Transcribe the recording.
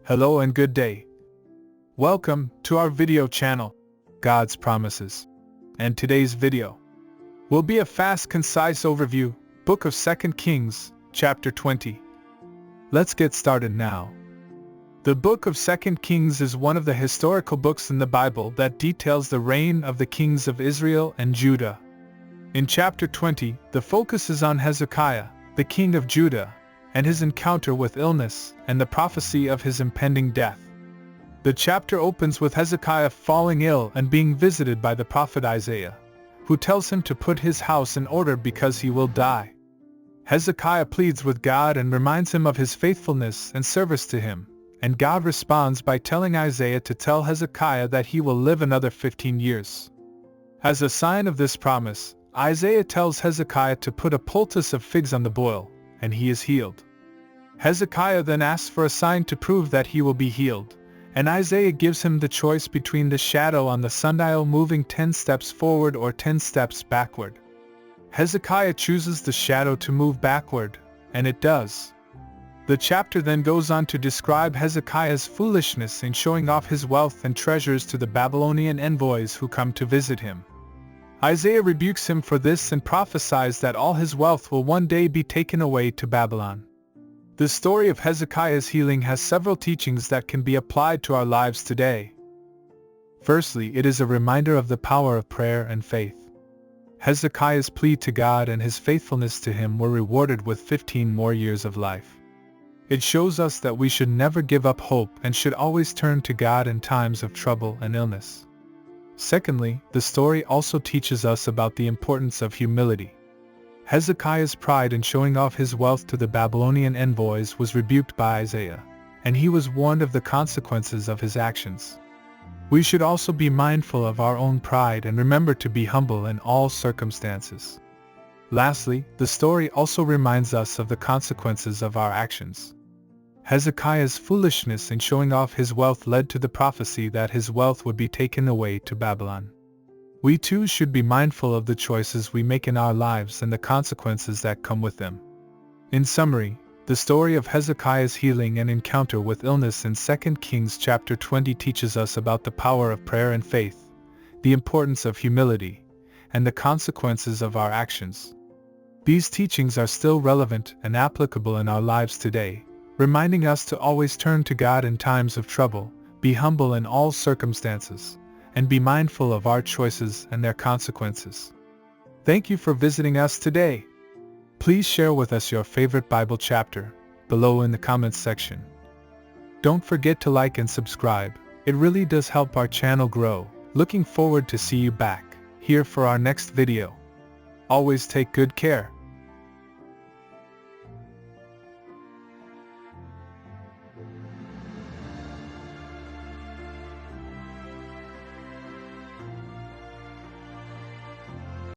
Hello and good day. Welcome to our video channel, God's Promises. And today's video will be a fast, concise overview, Book of 2 Kings, chapter 20. Let's get started now. The Book of 2 Kings is one of the historical books in the Bible that details the reign of the kings of Israel and Judah. In chapter 20, the focus is on Hezekiah, the king of Judah, and his encounter with illness and the prophecy of his impending death. The chapter opens with Hezekiah falling ill and being visited by the prophet Isaiah, who tells him to put his house in order because he will die. Hezekiah pleads with God and reminds him of his faithfulness and service to him, and God responds by telling Isaiah to tell Hezekiah that he will live another 15 years. As a sign of this promise, Isaiah tells Hezekiah to put a poultice of figs on the boil, and he is healed. Hezekiah then asks for a sign to prove that he will be healed, and Isaiah gives him the choice between the shadow on the sundial moving 10 steps forward or 10 steps backward. Hezekiah chooses the shadow to move backward, and it does. The chapter then goes on to describe Hezekiah's foolishness in showing off his wealth and treasures to the Babylonian envoys who come to visit him. Isaiah rebukes him for this and prophesies that all his wealth will one day be taken away to Babylon. The story of Hezekiah's healing has several teachings that can be applied to our lives today. Firstly, it is a reminder of the power of prayer and faith. Hezekiah's plea to God and his faithfulness to him were rewarded with 15 more years of life. It shows us that we should never give up hope and should always turn to God in times of trouble and illness. Secondly, the story also teaches us about the importance of humility. Hezekiah's pride in showing off his wealth to the Babylonian envoys was rebuked by Isaiah, and he was warned of the consequences of his actions. We should also be mindful of our own pride and remember to be humble in all circumstances. Lastly, the story also reminds us of the consequences of our actions. Hezekiah's foolishness in showing off his wealth led to the prophecy that his wealth would be taken away to Babylon. We too should be mindful of the choices we make in our lives and the consequences that come with them. In summary, the story of Hezekiah's healing and encounter with illness in 2 Kings chapter 20 teaches us about the power of prayer and faith, the importance of humility, and the consequences of our actions. These teachings are still relevant and applicable in our lives today, reminding us to always turn to God in times of trouble, be humble in all circumstances, and be mindful of our choices and their consequences. Thank you for visiting us today. Please share with us your favorite Bible chapter below in the comments section. Don't forget to like and subscribe. It really does help our channel grow. Looking forward to see you back here for our next video. Always take good care.